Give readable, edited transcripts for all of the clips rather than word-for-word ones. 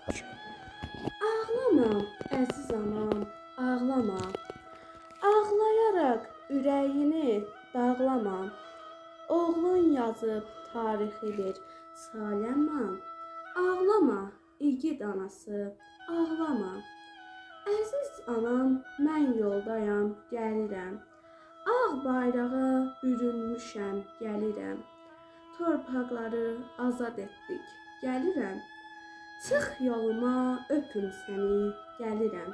Ağlama, əziz anam, ağlama. Ağlayaraq ürəyini dağlama. Oğlun yazıb tarixi bir saləmman. Ağlama, igid anası, ağlama. Əziz anam, mən yoldayam, gəlirəm. Ağ bayrağa bürünmüşəm, gəlirəm. Torpaqları azad etdik, gəlirəm. Çıx yoluma, öpüm səni, gəlirəm.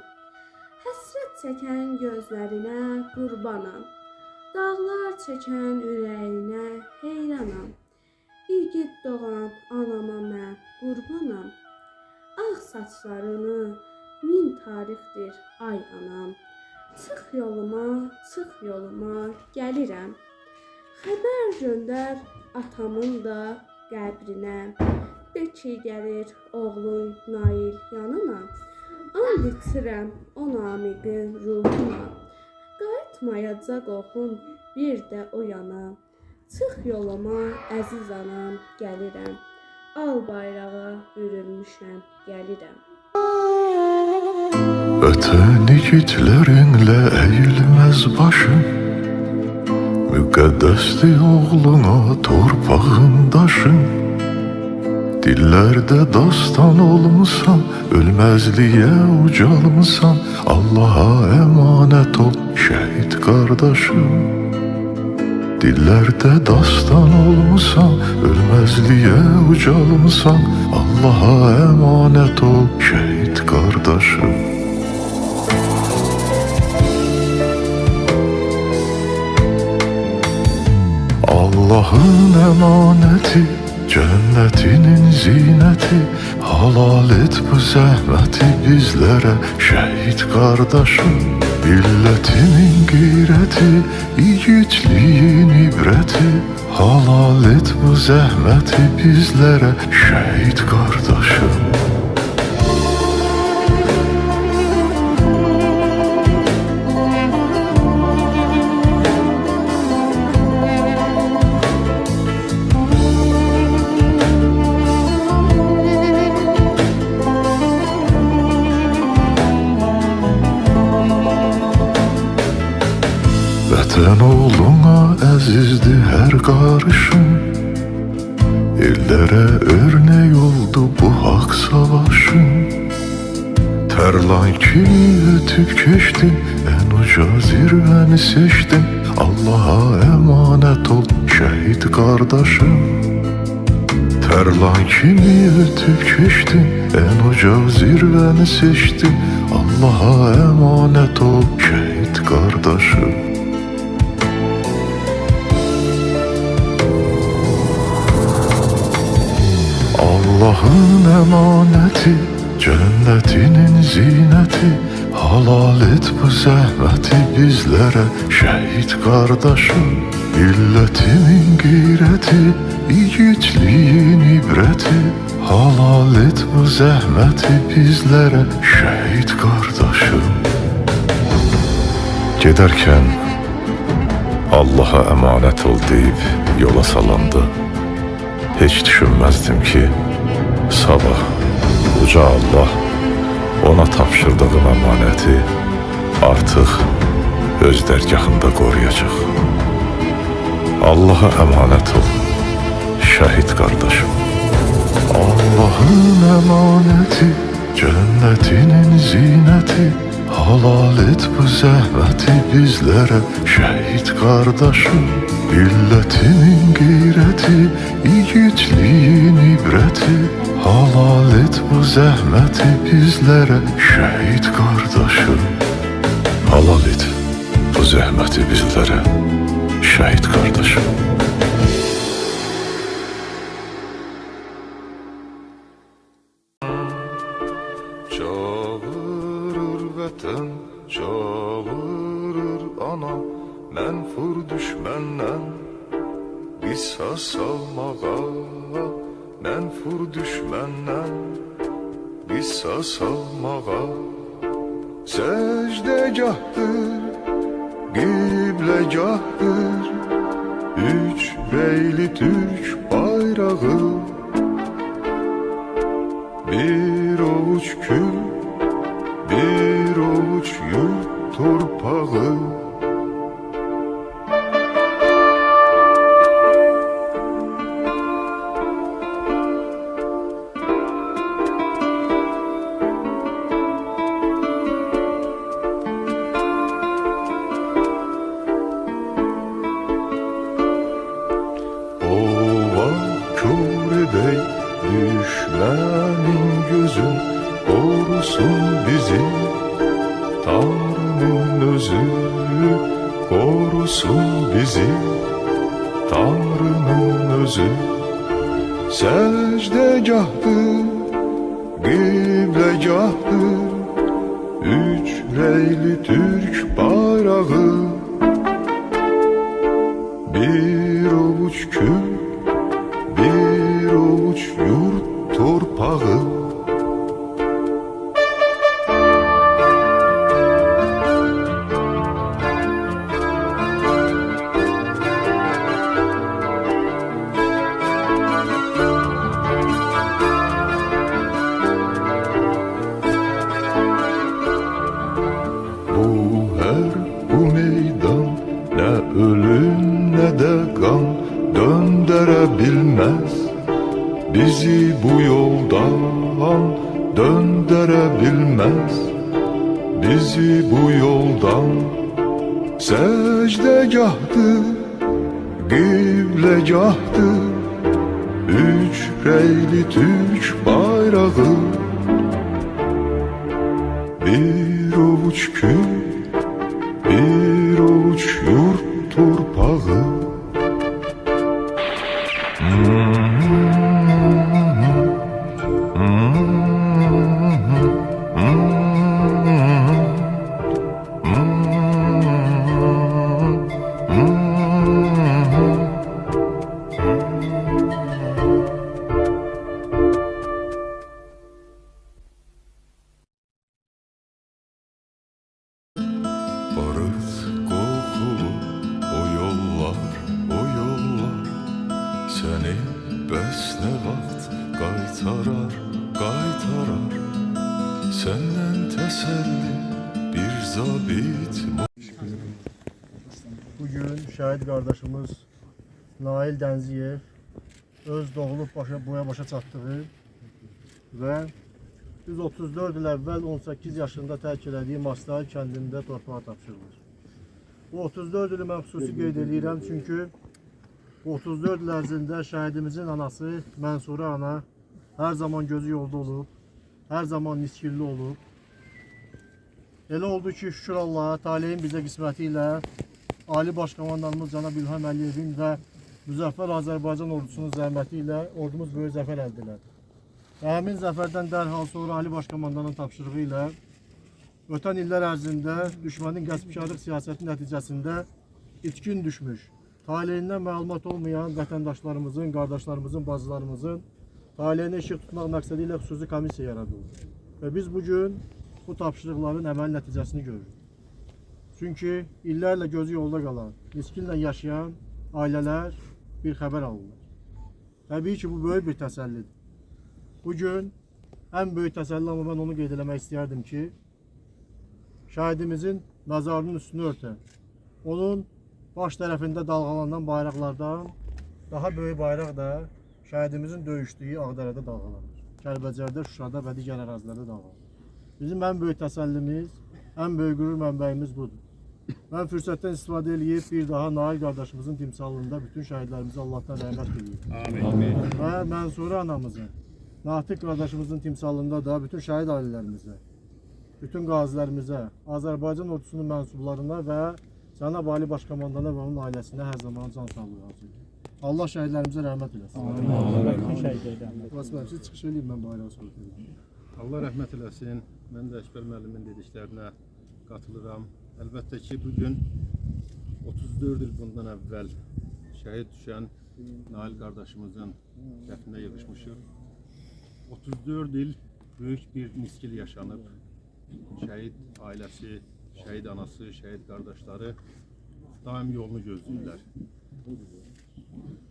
Həsrət çəkən gözlərinə qurbanam. Dağlar çəkən ürəyinə heyranam. İgid doğan anama mən qurbanam. Ağ saçlarını min tarixdir ay anam. Çıx yoluma, gəlirəm. Xəbər göndər atamın da qəbrinə. De ki, gəlir oğlun Nail yanına. And içirəm o namiqin ruhuna. Qayıtmayacaq oğlum bir də o yana. Çıx yoluma, əziz anam, gəlirəm. Al bayrağa bürünmüşəm, gəlirəm. Vətən igidlərinlə əyilməz başın. Müqəddəsdir oğluna torpağın daşın. Dillərdə dastan olmusan, ölməzliyə ucalmısan. Allaha əmanət ol şəhid qardaşım. Dillərdə dastan olmusan, ölməzliyə ucalmısan. Allaha əmanət ol şəhid qardaşım. Allahın əmanəti, cənnətinin zinəti. Halal et bu zəhməti bizlərə şəhid qardaşım. Millətimin qeyrəti, igidliyin ibrəti. Halal et bu zəhməti bizlərə şəhid qardaşım. Vətən oğluna əzizdir hər qarışın. Ellərə örnək oldu bu haqq savaşın. Tərlan kimi ötüb keçdin, ən uca zirvəni seçdin. Allaha əmanət ol şəhid qardaşım. Tərlan kimi ötüb keçdin, ən uca zirvəni seçdin. Allaha əmanət ol şəhid qardaşım. Allahın əmanəti, cənnətinin zinəti. Halal et bu zəhməti bizlərə şəhid qardaşım. Millətimin qeyrəti, igidliyin ibrəti. Halal et bu zəhməti bizlərə şəhid qardaşım. Gedərkən Allaha əmanət ol deyib yola salandı. Heç düşünməzdim ki, sabah uca Allah ona tapşırdığım əmanəti artıq öz dərgahında qoruyacaq. Allaha əmanət ol şəhid qardaşım. Allahın əmanəti, cənnətinin zinəti. Halal et bu zəhməti bizlərə şəhid qardaşım. Millətimin qeyrəti, igidliyin ibrəti. Halal et bu zəhməti bizlərə şəhid qardaşım. Halal et bu zəhməti bizlərə şəhid qardaşım. Çağırır vətən, çağırır ana. Mənfur düşməndən qisas almağa. Mənfur düşməndən qisas almağa. Səcdəgahdır, qibləgahdır. Üç reyli Türk bayrağı. Bir Bir ovuç kül, bir ovuç yurt torpağı. Ova kör edey düşmenin gözün, korusun bizi Tanrı'nın özü, korusun bizi Tanrı'nın özü. Secdegahdır, kıblegahdır, üç reyli Türk bayrağı. Bir ovuç kül, bir ovuç yurt torpağı. Bu her bu meydan ne ölüm ne de kan döndürebilmez bizi bu yoldan, döndürebilmez bizi bu yoldan. Secdegahdır, kıblegahdır, üç reyli Türk bayrağı. Bir ovuç kül, bir ovuç yurt torpağı. Barut kokulu o yollar, o yollar seni besne vaxt qaytarar, qaytarar. Senden teselli bir zabit. Bugün şəhid qardaşımız Nail Dənziyev öz doğulub başa çatdığı və 134 il əvvəl 18 yaşında tərk elədiyi Mastahil kəndində torpağa tapşırılır. Bu 34 ili mən xüsusi qeyd edirəm, çünki bu 34 il ərzində şəhidimizin anası Mənsurə ana hər zaman gözü yolda olub, hər zaman niskilli olub. Elə oldu ki, şükür Allaha, taleyin bizə qisməti ilə Ali Başkomandanımız Cənab İlham Əliyevin və Müzəffər Azərbaycan ordusunun zəhməti ilə ordumuz böyük zəfər əldə elədi. Və həmin zəfərdən dərhal sonra Ali Başkomandanın tapşırığı ilə ötən illər ərzində düşmənin qəsbkarlıq siyasəti nəticəsində itkin düşmüş, taleyindən məlumat olmayan vətəndaşlarımızın, qardaşlarımızın, bacılarımızın taleyinə işıq tutmaq məqsədi ilə xüsusi komissiya yaradıldı. Və biz bugün bu tapşırıqların əməli nəticəsini görürük. Çünki illərlə gözü yolda qalan, miskinlə yaşayan ailələr bir xəbər alırlar. Təbii ki, bu böyük bir təsəllidir. Bugün ən böyük təsəlli, amma mən onu qeyd eləmək istəyərdim ki, şəhidimizin məzarının üstünü örtən, onun baş tərəfində dalğalanan bayraqlardan daha böyük bayraq da şəhidimizin döyüşdüyü Ağdərədə dalğalanır. Kəlbəcərdə, Şuşada və digər ərazilərdə dalğalanır. Bizim ən böyük təsəllimiz, ən böyük qürur mənbəyimiz budur. Mən fürsətdən istifadə edib bir daha Nail qardaşımızın timsalında bütün şəhidlərimizə Allahdan rəhmət diləyirəm. Amin. Və Mənsurə anamızın, Natiq qardaşımızın timsalında da bütün şəhid ailələrimizə, bütün qazilərimizə, Azərbaycan ordusunun mənsublarına və Cənab Ali Başkomandana və onun ailəsinə hər zaman can sağlığı arzu edirəm. Allah şəhidlərimizə rəhmət eləsin. Amin. Siz çıxış edin, mən bayrağı soruşuram. Allah rəhmət eləsin. Mən də Əkbər müəllimin dediklərinə qatılıram. Əlbəttə ki, bugün 34 il bundan əvvəl şəhid düşən Nail qardaşımızın dəfninə yığışmışıq. 34 il böyük bir niskil yaşanıb. Şəhid ailəsi, şəhid anası, şəhid qardaşları daim yolunu gözləyirlər.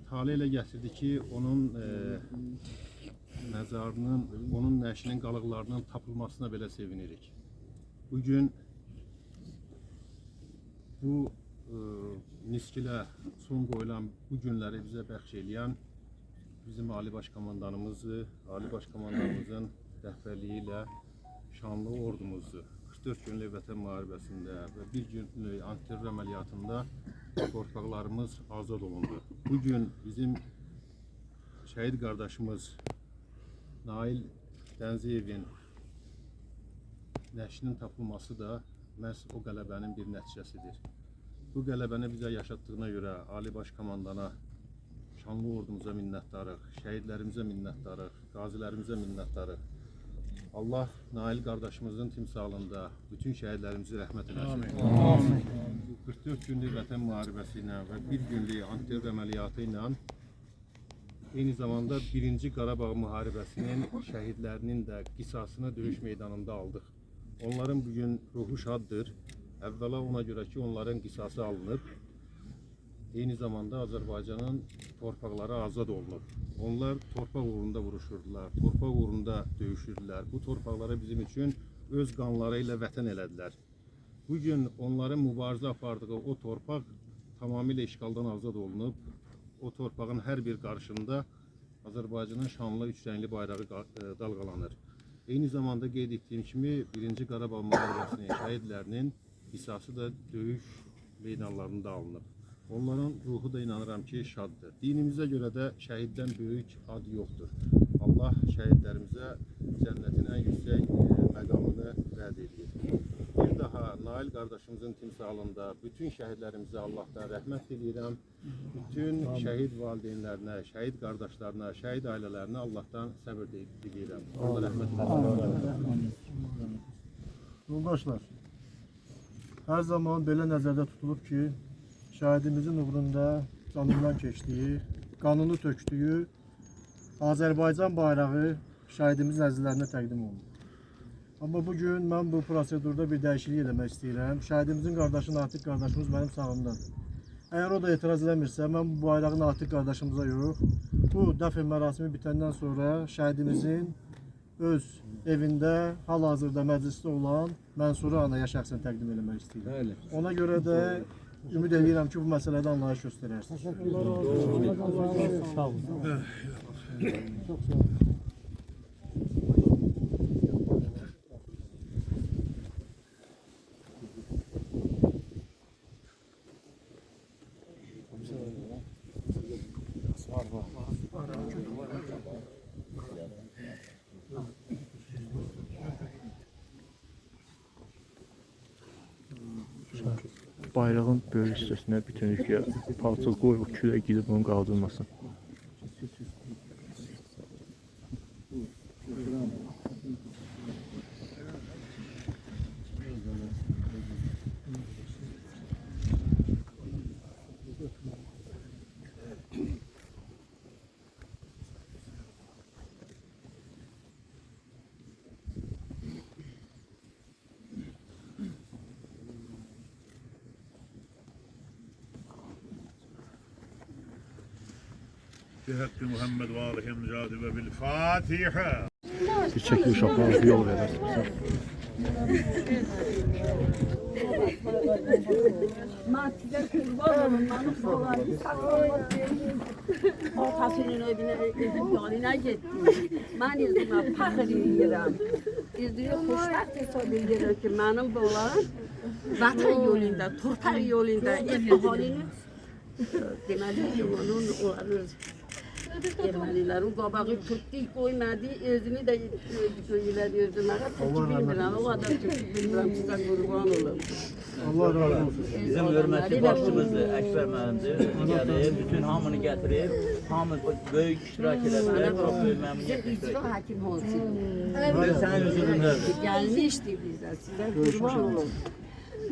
Talih elə gətirdi ki, onun məzarının, onun nəşinin qalıqlarının tapılmasına belə sevinirik. Bugün bu Niskilə son qoyulan bu günləri bizə bəxş eləyən bizim Ali Baş Komandanımızı, Ali Baş Komandanımızın rəhbərliyi ilə şanlı ordumuzu 44 günlük vətən müharibəsində və bir günlük antiterror əməliyyatında torpaqlarımız azad olundu. Bugün bizim şəhid qardaşımız Nail Dənziyevin nəşinin tapılması da məhz o qələbənin bir nəticəsidir. Bu qələbəni bizə yaşatdığına görə Ali Baş Komandana, şanlı ordumuza minnətdarıq, şəhidlərimizə minnətdarıq, qazilərimizə minnətdarıq. Allah Nail qardaşımızın timsalında bütün şəhidlərimizi rəhmət eləsin. 44 günlük vətən müharibəsi ilə və bir günlük antiterror əməliyyatı ilə eyni zamanda 1-ci Qarabağ müharibəsinin şəhidlərinin də qisasını döyüş meydanında aldıq. Onların bugün ruhu şaddır. Əvvəla ona görə ki, onların qisası alınıb. Eyni zamanda Azərbaycanın torpaqları azad olunub. Onlar torpaq uğrunda vuruşurdular, torpaq uğrunda döyüşürdülər. Bu torpaqlara bizim üçün öz qanları ilə vətən elədilər. Bugün onların mübarizə apardığı o torpaq tamamilə işğaldan azad olunub. O torpağın hər bir qarşında Azərbaycanın şanlı üç rəngli bayrağı dalğalanır. Eyni zamanda qeyd etdiyim kimi 1-ci Qarabağ müharibəsinin şəhidlərinin qisası da döyüş meydanlarında alınıb. Onların ruhu da inanıram ki şaddır. Dinimizə görə də şəhiddən böyük ad yoxdur. Allah şəhidlərimizə cənnətin ən yüksək məqamını vəd edir. Bir daha Nail qardaşımızın timsalında bütün şəhidlərimizə Allahdan rəhmət diləyirəm. Bütün şəhid valideynlərinə, şəhid qardaşlarına, şəhid ailələrinə Allahdan səbir diləyirəm. Allah rəhmət diləyirəm. Yoldaşlar, hər zaman belə nəzərdə tutulub ki, şəhidimizin uğrunda canından keçdiyi, qanını tökdüyü Azərbaycan bayrağı şəhidimizin əzizlərinə təqdim olunur. Amma bugün mən bu prosedurda bir dəyişiklik eləmək istəyirəm. Şəhidimizin qardaşı Natiq qardaşımız mənim sağımdadır. Əgər o da etiraz eləmirsə, mən bu bayrağı Natiq qardaşımıza yox, bu dəfn mərasimi bitəndən sonra şəhidimizin öz evində hal-hazırda məclisdə olan Mənsuri anaya şəxsən təqdim eləmək istəyirəm. Ona görə də ümid edirəm ki, bu məsələdə anlayış göstərərsiniz. Sağ olun. Çox sağ olun. Bayrağın böyük hissəsinə bütünlüklə palçıq qoyub külək gidib onu qaldırmasın. بحق محمد وآله مجاهد بالفاتحة. Bir çəkiliş aparaq, bir yol verərsiniz. Ben size kurban olun, benim oğlanı saklanmasın. Ortasının önüne gittim. Ben izime fakir ediyorum. İzini hoşbakt hesap ediyorum ki benim oğlan vatan yolunda, torpaq yolunda halini deməli ki, onların ermənilərin qabağı kötdük qoymadı, özünü də söylədi özüməyə. Təkib bilmirəm, o qədər təkib bilmirəm, sizə qurban olun. Allah razı olsun. Bizim hörmətli başçımızdır, Əksər müəllimdir. Gəlib, bütün hamını gətirib, hamı böyük iştirak elədilər, çox böyük məmnuniyyət İcra hakim olsun. Sənin üzründədir. Gəlmişdi bizə, sizə qurban olun.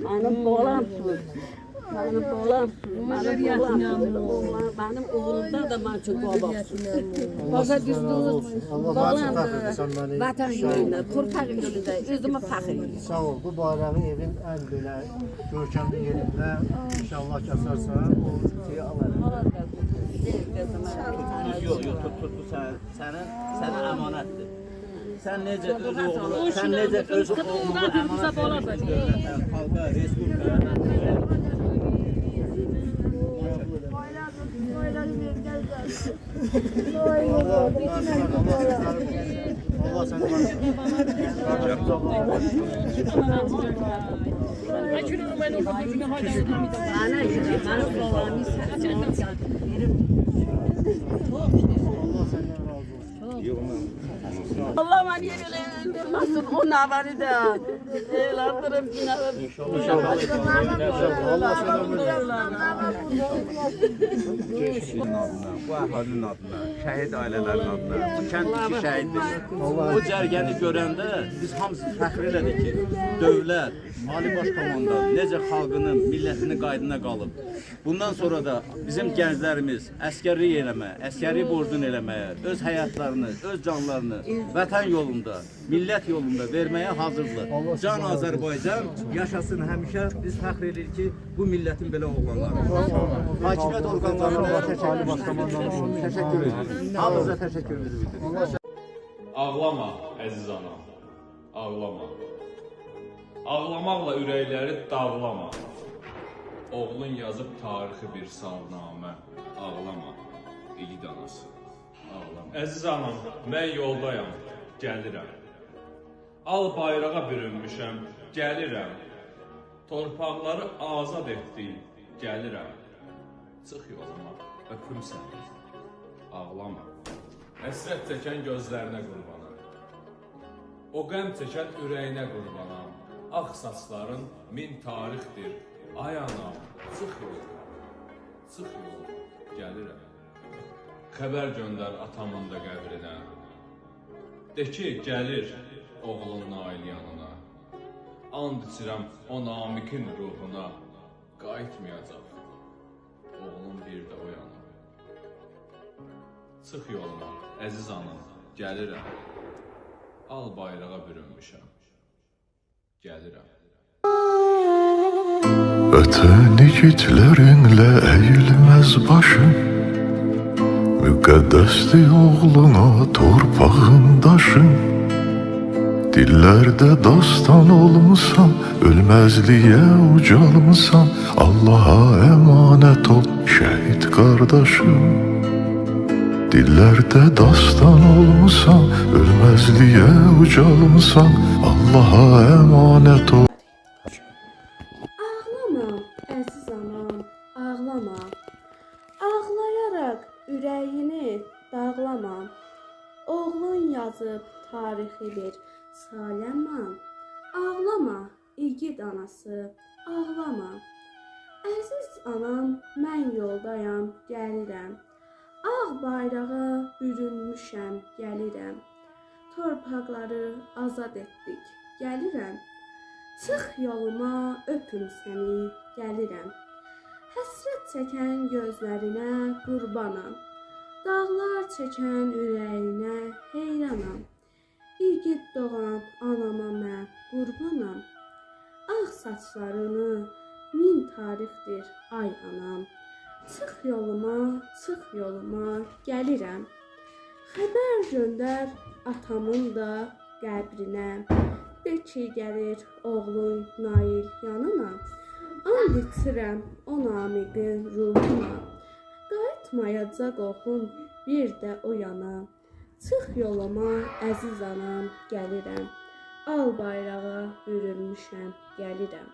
Mənim boğlamsınız. Benim oğlumda da ben çok babaksın. Başa düşdünüz. Vatan yolunda, torpaq yolunda özümə fəxr edirəm. Sağ ol. Bu bayrağı evin ən belə görkəmli yerində inşallah kəsərsən, o şeyi alarım. Yok, tut bu sənin əmanətdir. Sən necə öz oğlunu, sən necə öz oğlunu əmanət edirsən xalqa, respublikaya. Allah səni Allah beni yerlendirmesin o navani de. Evlatlarım günahı. Bu əhalinin adına, şəhid ailələrin adına, bu kənddəki şəhiddir. Bu cərgəni görəndə biz hamısı fəxr elədik ki, dövlət, Ali Baş Komandan necə xalqının, millətinin qaydına qalıb. Bundan sonra da bizim gənclərimiz əskərlik eləməyə, əskəri borcunu eləməyə, öz həyatlarını, öz canlarını vətən yolunda, millət yolunda verməyə hazırdır. Can Azərbaycan yaşasın həmişə. Biz fəxr edirik ki, bu millətin belə oğlanları. Hakimiyyət orqanlarına təşəkkür edirik. Hamınıza təşəkkür edirik. Ağlama, əziz anam, ağlama. Ağlamaqla ürəkləri dağlama. Oğlun yazıb tarixi bir salnamə. Ağlama, igid anası, ağlama. Əziz anam, mən yoldayam, gəlirəm. Al bayrağa bürünmüşəm, gəlirəm. Torpaqları azad etdik, gəlirəm. Çıx yoluma, öpüm səni, ağlama. Həsrət çəkən gözlərinə qurbanam. O qəm çəkən ürəyinə qurbanam. Ağ saçların min tarixdir, ay anam, çıx yoluma, çıx yoluma, gəlirəm. Xəbər göndər atamın da qəbrinə. De ki, gəlir oğlun Nail yanına. And içirəm o namikin ruhuna, qayıtmayacaq oğlum bir də o yana. Çıx yoluma, əziz anam, gəlirəm. Al bayrağa bürünmüşəm, gəlirəm. Vətən igidlərinlə əyilməz başın, müqəddəsdir oğluna torpağın daşın. Dillərdə dastan olmusan, ölməzliyə ucalmısan, Allaha əmanət ol şəhid qardaşım. Dillərdə dastan olmusan, ölməzliyə ucalmısan, Allaha əmanət ol. Ağlama, əziz anam, ağlama. Ağlayaraq ürəyini dağlama. Oğlun yazıb tarixi bir salama. Ağlama, igid anası, ağlama. Əziz anam, mən yoldayam, gəlirəm. Ağ bayrağa bürünmüşəm, gəlirəm. Torpaqları azad etdik, gəlirəm. Çıx yoluma, öpüm səni, gəlirəm. Həsrət çəkən gözlərinə qurbanam. Dağlar çəkən ürəyinə heyranam. İgid doğan anama mən qurbanam. Ağ saçlarını min tarixdir, ay anam. Çıx yoluma, gəlirəm. Xəbər göndər atamın da qəbrinə. De ki, gəlir oğlun Nail yanına. And içirəm o namiqin ruhuna. Qayıtmayacaq oğlum bir də o yana. Çıx yoluma, əziz anam, gəlirəm. Al bayrağa bürünmüşəm, gəlirəm.